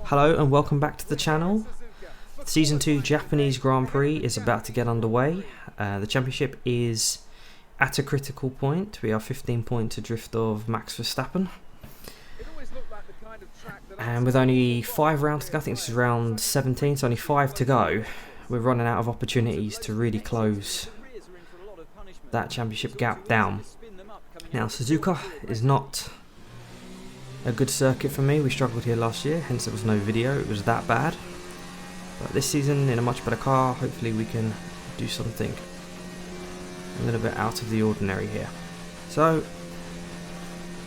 Hello and welcome back to the channel. Season 2 Japanese Grand Prix is about to get underway. The championship is at a critical point. We are 15 points adrift of Max Verstappen. And with only 5 rounds to go, I think this is round 17, so only 5 to go, we're running out of opportunities to really close that championship gap down. Now Suzuka is not a good circuit for me. We struggled here last year, hence there was no video. It was that bad. But this season, in a much better car, hopefully we can do something a little bit out of the ordinary here. So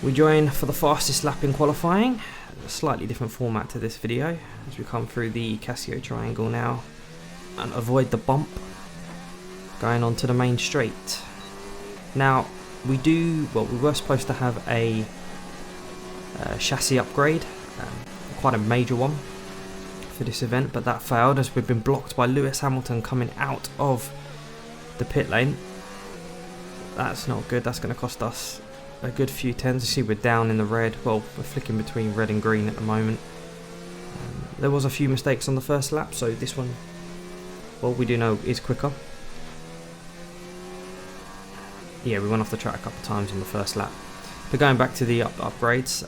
we join for the fastest lap in qualifying. A slightly different format to this video as we come through the Casio triangle now and avoid the bump going onto the main straight. Now we were supposed to have a chassis upgrade, quite a major one for this event, but that failed as we've been blocked by Lewis Hamilton coming out of the pit lane. That's not good. That's going to cost us a good few tens. You see we're down in the red. Well, we're flicking between red and green at the moment. There was a few mistakes on the first lap, so this one, well, we do know is quicker. Yeah, we went off the track a couple of times on the first lap. But going back to the upgrades,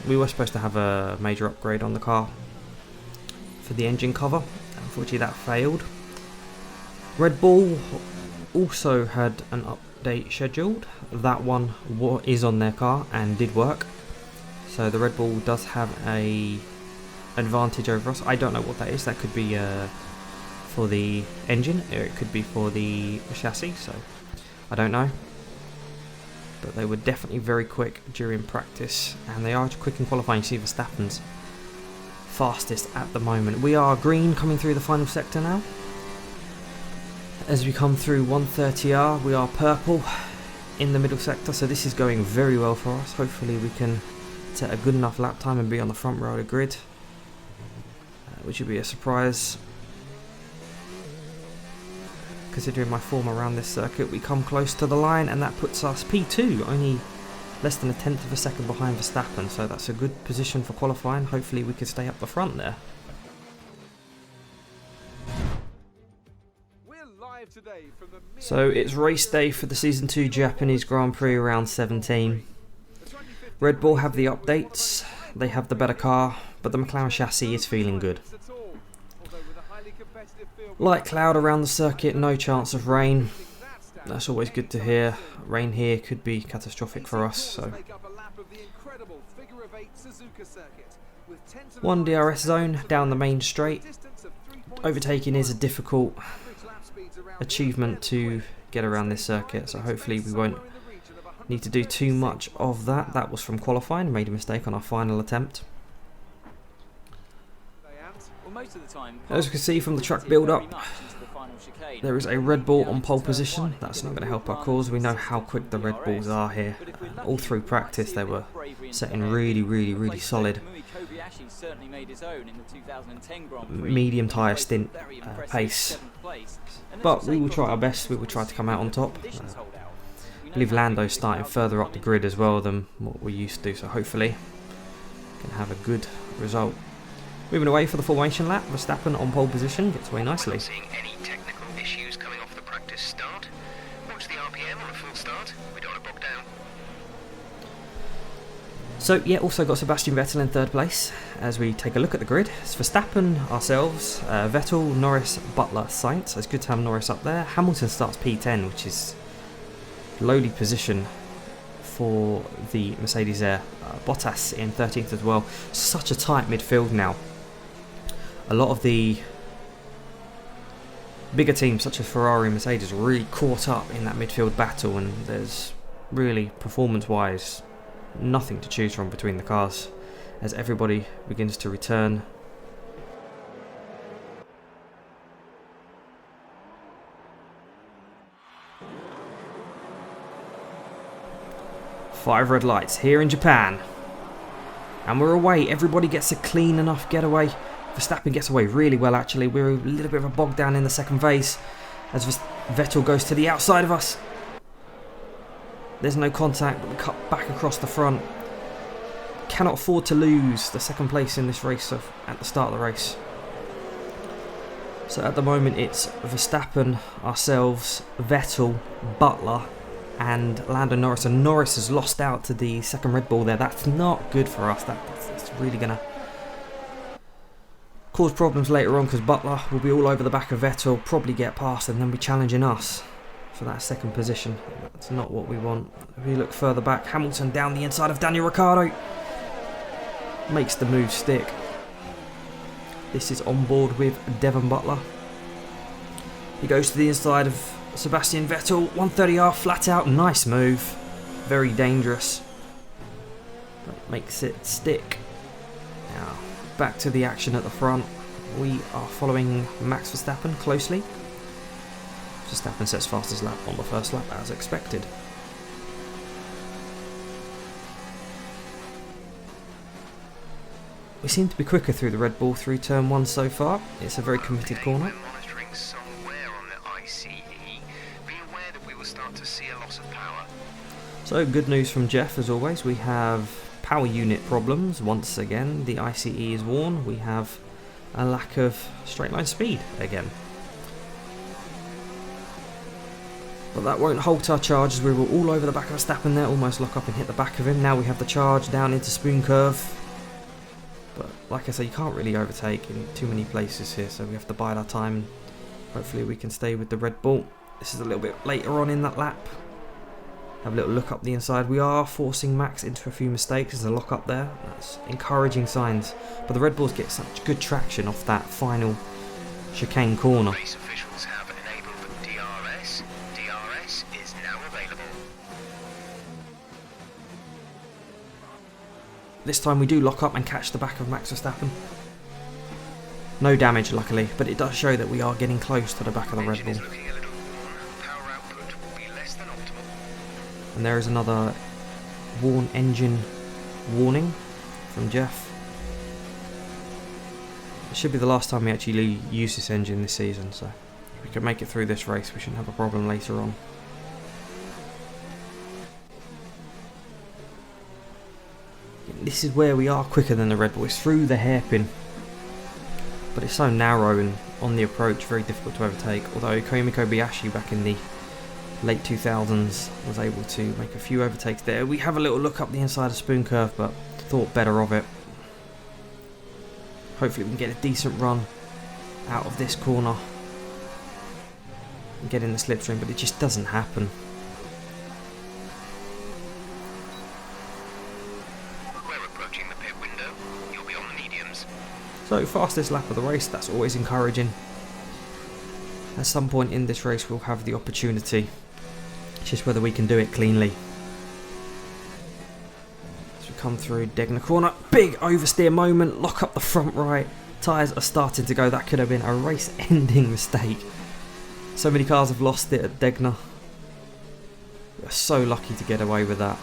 we were supposed to have a major upgrade on the car for the engine cover. Unfortunately that failed. Red Bull also had an update scheduled. That one is on their car and did work. So the Red Bull does have a advantage over us. I don't know what that is. That could be for the engine, or it could be for the chassis, so I don't know. But they were definitely very quick during practice, and they are quick in qualifying. You see Verstappen's fastest at the moment. We are green coming through the final sector now. As we come through 130R, we are purple in the middle sector, so this is going very well for us. Hopefully we can set a good enough lap time and be on the front row of the grid, which would be a surprise. Considering my form around this circuit, we come close to the line, and that puts us P2, only less than a tenth of a second behind Verstappen, so that's a good position for qualifying. Hopefully we can stay up the front there. So it's race day for the Season 2 Japanese Grand Prix round 17. Red Bull have the updates, they have the better car, but the McLaren chassis is feeling good. Light cloud around the circuit, no chance of rain. That's always good to hear. Rain here could be catastrophic for us. So, one DRS zone down the main straight. Overtaking is a difficult achievement to get around this circuit, so hopefully we won't need to do too much of that. That was from qualifying, made a mistake on our final attempt. As you can see from the track build up, there is a Red Bull on pole position. That's not going to help our cause. We know how quick the Red Bulls are here. All through practice they were setting really solid medium tyre stint pace. But we will try our best. We will try to come out on top. I believe Lando's starting further up the grid as well than what we used to, so hopefully we can have a good result. Moving away for the formation lap, Verstappen on pole position, gets away nicely. Seeing any technical issues coming off the practice start. Watch the RPM on a full start. We don't want to bog down. So yeah, also got Sebastian Vettel in third place. As we take a look at the grid, it's Verstappen, ourselves, Vettel, Norris, Butler, Sainz. It's good to have Norris up there. Hamilton starts P10, which is lowly position for the Mercedes there. Bottas in 13th as well. Such a tight midfield now. A lot of the bigger teams such as Ferrari and Mercedes are really caught up in that midfield battle, and there's really, performance-wise, nothing to choose from between the cars as everybody begins to return. Five red lights here in Japan. And we're away. Everybody gets a clean enough getaway. Verstappen gets away really well actually. We're a little bit of a bog down in the second phase as Vettel goes to the outside of us. There's no contact, but we cut back across the front. cannot afford to lose the second place in this race at the start of the race. So at the moment it's Verstappen, ourselves, Vettel, Butler and Lando Norris. And Norris has lost out to the second Red Bull there. That's not good for us. That's really going to cause problems later on, because Butler will be all over the back of Vettel, probably get past and then be challenging us for that second position. That's not what we want. If we look further back, Hamilton down the inside of Daniel Ricciardo. Makes the move stick. This is on board with Devon Butler. He goes to the inside of Sebastian Vettel. 130R flat out. Nice move. Very dangerous. But makes it stick. Now, back to the action at the front. We are following Max Verstappen closely. Verstappen sets fastest lap on the first lap as expected. We seem to be quicker through the Red Bull through turn 1 so far. It's a very committed corner. We're monitoring somewhere on the ICE. Be aware that we will start to see a loss of power. So good news from Jeff as always. We have power unit problems once again. The ICE is worn. We have a lack of straight line speed again. But that won't halt our charge, as we were all over the back of Verstappen there, almost lock up and hit the back of him. Now we have the charge down into Spoon Curve. But like I say, you can't really overtake in too many places here, so we have to bide our time. Hopefully we can stay with the Red Bull. This is a little bit later on in that lap. Have a little look up the inside. We are forcing Max into a few mistakes. There's a lock up there. That's encouraging signs. But the Red Bulls get such good traction off that final chicane corner. Race officials have enabled DRS. DRS is now available. This time we do lock up and catch the back of Max Verstappen. No damage luckily, but it does show that we are getting close to the back of the Red Bull. And there is another worn engine warning from Jeff. It should be the last time we actually use this engine this season, so if we can make it through this race we shouldn't have a problem later on. This is where we are quicker than the Red Bull. It's through the hairpin, but it's so narrow and on the approach very difficult to overtake, although Koimi Kobayashi back in the late 2000s was able to make a few overtakes there. We have a little look up the inside of Spoon Curve, but thought better of it. Hopefully we can get a decent run out of this corner and get in the slipstream, but it just doesn't happen. We're approaching the pit window. You'll be on the mediums. So fastest lap of the race, that's always encouraging. At some point in this race we'll have the opportunity. It's just whether we can do it cleanly. As we come through Degner corner, big oversteer moment, lock up the front right. Tyres are starting to go. That could have been a race-ending mistake. So many cars have lost it at Degner. We're so lucky to get away with that.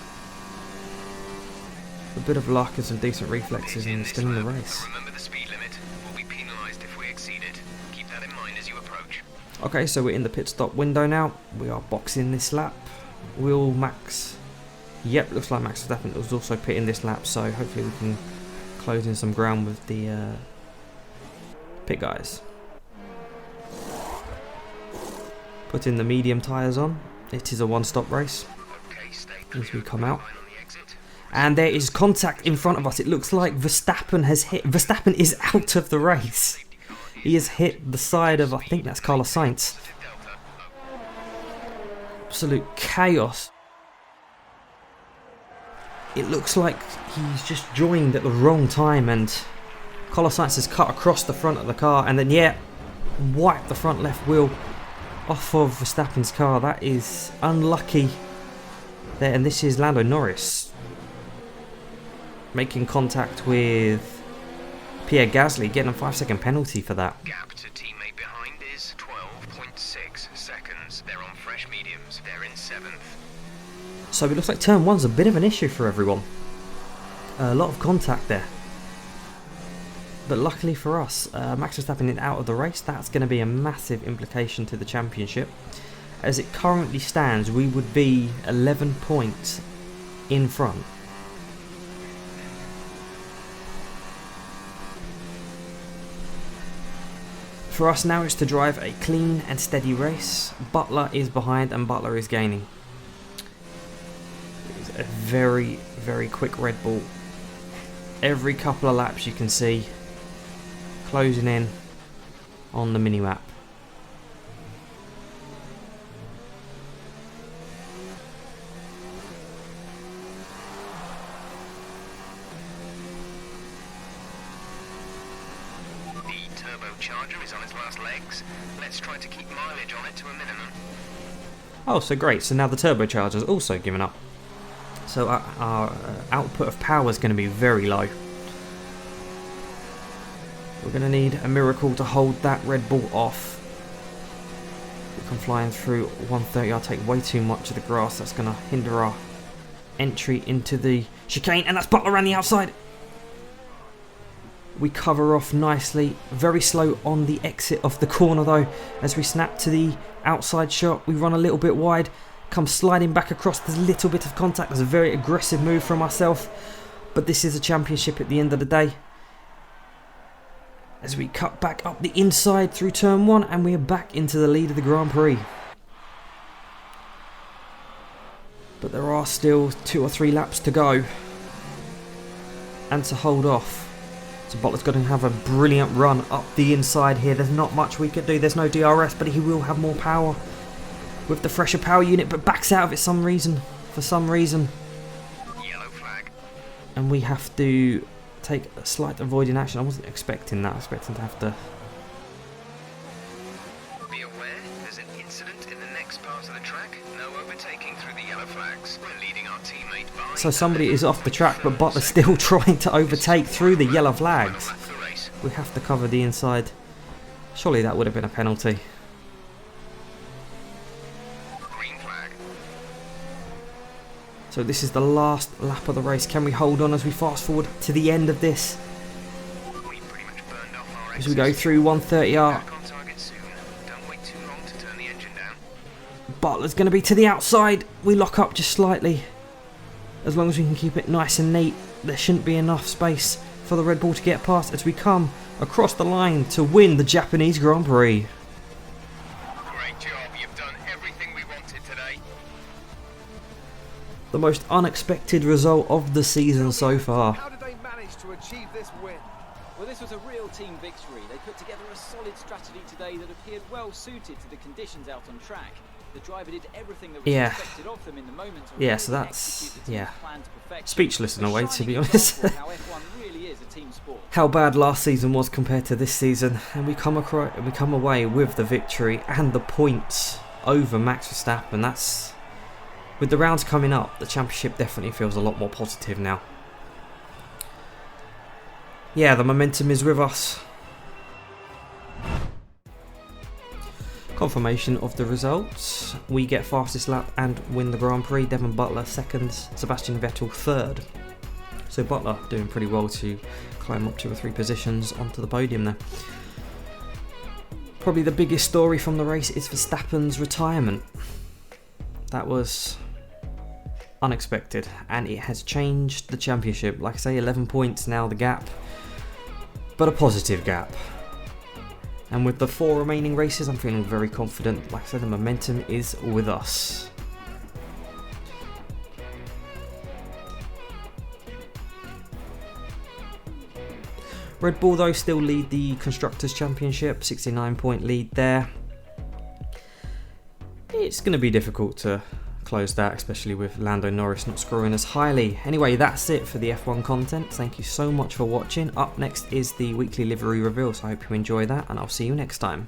A bit of luck and some decent reflexes and still in the race. Remember the speed limit. We'll be penalised if we exceed it. Keep that in mind as you approach. Okay, so we're in the pit stop window now. We are boxing this lap. Will Max... Yep, looks like Max Verstappen was also pitting this lap, so hopefully we can close in some ground with the pit guys. Put in the medium tyres on. It is a one-stop race. As we come out. And there is contact in front of us. It looks like Verstappen has hit... Verstappen is out of the race. He has hit the side of, I think that's Carlos Sainz. Absolute chaos. It looks like he's just joined at the wrong time and Carlos Sainz has cut across the front of the car and then, yeah, wiped the front left wheel off of Verstappen's car. That is unlucky there, and this is Lando Norris making contact with Pierre Gasly, getting a 5-second penalty for that. Gap to teammate behind is 12.6 seconds. They're on fresh mediums. They're in 7th. So it looks like turn 1's a bit of an issue for everyone. A lot of contact there. But luckily for us, Max Verstappen is out of the race. That's going to be a massive implication to the championship. As it currently stands, we would be 11 points in front. For us now is to drive a clean and steady race. Butler is behind and Butler is gaining. It's a very, very quick Red Bull. Every couple of laps you can see closing in on the mini-map. Turbocharger is on its last legs. Let's try to keep mileage on it to a minimum. Oh, so great. So now the turbocharger's also given up. So our output of power is going to be very low. We're going to need a miracle to hold that Red Bull off. We come flying through 130. I'll take way too much of the grass. That's going to hinder our entry into the chicane. And that's Butler around the outside. We cover off nicely. Very slow on the exit of the corner though. As we snap to the outside shot, we run a little bit wide. Come sliding back across. There's a little bit of contact. That's a very aggressive move from myself. But this is a championship at the end of the day. As we cut back up the inside through turn 1 and we are back into the lead of the Grand Prix. But there are still 2 or 3 laps to go. And to hold off. So Butler's got to have a brilliant run up the inside here. There's not much we can do. There's no DRS, but he will have more power with the fresher power unit, but backs out of it for some reason. Yellow flag. And we have to take a slight avoiding action. I wasn't expecting that. I was expecting to have to... Be aware, there's an incident in the next part of the track. No overtaking through the yellow flags. We're leading our teammate by... So somebody is off the track, but Butler's still trying to overtake through the yellow flags. We have to cover the inside. Surely that would have been a penalty. Green flag. So this is the last lap of the race. Can we hold on as we fast forward to the end of this? We pretty much burned off our As we go through 130R. back on target soon. Don't wait too long to turn the engine down. Butler's going to be to the outside. We lock up just slightly. As long as we can keep it nice and neat, there shouldn't be enough space for the Red Bull to get past as we come across the line to win the Japanese Grand Prix. Great job, you've done everything we wanted today. The most unexpected result of the season so far. How did they manage to achieve this win? Well, this was a real team victory. They put together a solid strategy today that appeared well suited to the conditions out on track. The driver did everything that was expected of them in the moment. Yeah, so that's speechless in a way, to be honest. Really is a team sport. How bad last season was compared to this season, and we come away with the victory and the points over Max Verstappen. That's, with the rounds coming up, the championship definitely feels a lot more positive now. Yeah, the momentum is with us. Confirmation of the results. We get fastest lap and win the Grand Prix. Devon Butler second, Sebastian Vettel third. So Butler doing pretty well to climb up 2 or 3 positions onto the podium there. Probably the biggest story from the race is Verstappen's retirement. That was unexpected and it has changed the championship. Like I say, 11 points now the gap, but a positive gap. And with the 4 remaining races, I'm feeling very confident. Like I said, the momentum is with us. Red Bull though still lead the Constructors' Championship, 69-point lead there. It's going to be difficult to close that, especially with Lando Norris not scoring as highly. Anyway, that's it for the F1 content. Thank you so much for watching. Up next is the weekly livery reveal, so I hope you enjoy that, and I'll see you next time.